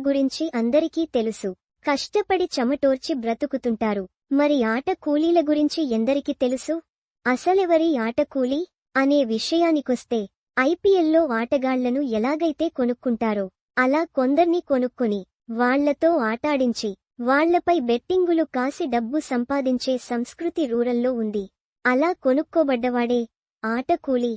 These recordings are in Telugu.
గురించి అందరికీ తెలుసు. కష్టపడి చెమటోర్చి బ్రతుకుతుంటారు. మరి ఆట కూలీల గురించి ఎందరికి తెలుసు? అసలెవరి ఆట కూలీ అనే విషయానికొస్తే ఐపీఎల్లో ఆటగాళ్లను ఎలాగైతే కొనుక్కుంటారో అలా కొందర్ని కొనుక్కొని వాళ్లతో ఆటాడించి వాళ్లపై బెట్టింగులు కాసి డబ్బు సంపాదించే సంస్కృతి రూరల్లో ఉంది. అలా కొనుక్కోబడ్డవాడే ఆట కూలీ.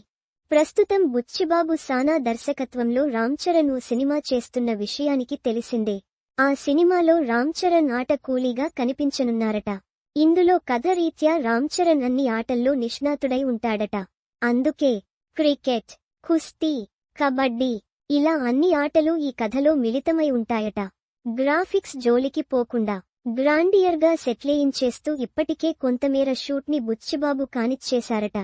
ప్రస్తుతం బుచ్చిబాబు సానా దర్శకత్వంలో రామ్ చరణ్ ఓ సినిమా చేస్తున్న విషయానికి తెలిసిందే. ఆ సినిమాలో రామ్ చరణ్ ఆట కూలీగా కనిపించనున్నారట. ఇందులో కథ రీత్యా రామ్ చరణ్ అన్ని ఆటల్లో నిష్ణాతుడై ఉంటాడట. అందుకే క్రికెట్, కుస్తీ, కబడ్డీ ఇలా అన్ని ఆటలు ఈ కథలో మిళితమై ఉంటాయట. గ్రాఫిక్స్ జోలికి పోకుండా గ్రాండియర్గా సెట్లేయించేస్తూ ఇప్పటికే కొంతమేర షూట్ని బుచ్చిబాబు కానిచ్చేశారట.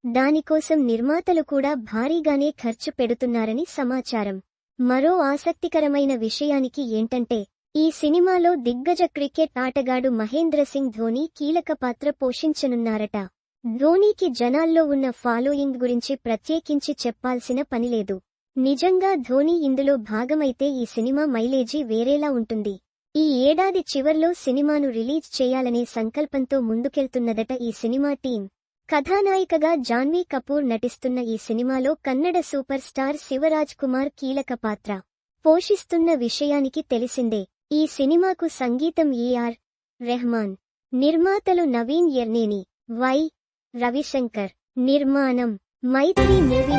దానికోసం నిర్మాతలు కూడా భారీగానే ఖర్చు పెడుతున్నారని సమాచారం. మరో ఆసక్తికరమైన విషయానికి ఏంటంటే ఈ సినిమాలో దిగ్గజ క్రికెట్ ఆటగాడు మహేంద్ర సింగ్ ధోనీ కీలక పాత్ర పోషించనున్నారట. ధోనీకి జనాల్లో ఉన్న ఫాలోయింగ్ గురించి ప్రత్యేకించి చెప్పాల్సిన పనిలేదు. నిజంగా ధోనీ ఇందులో భాగమైతే ఈ సినిమా మైలేజీ వేరేలా ఉంటుంది. ఈ ఏడాది చివర్లో సినిమాను రిలీజ్ చేయాలనే సంకల్పంతో ముందుకెళ్తున్నదట ఈ సినిమా టీం. కథానాయికగా జాన్వీ కపూర్ నటిస్తున్న ఈ సినిమాలో కన్నడ సూపర్ స్టార్ శివరాజ్ కుమార్ కీలక పాత్ర పోషిస్తున్న విషయానికి తెలిసిందే. ఈ సినిమాకు సంగీతం ఏ.ఆర్. రెహమాన్, నిర్మాతలు నవీన్ యర్నేని, వై. రవిశంకర్, నిర్మాణం మైత్రి మూవీ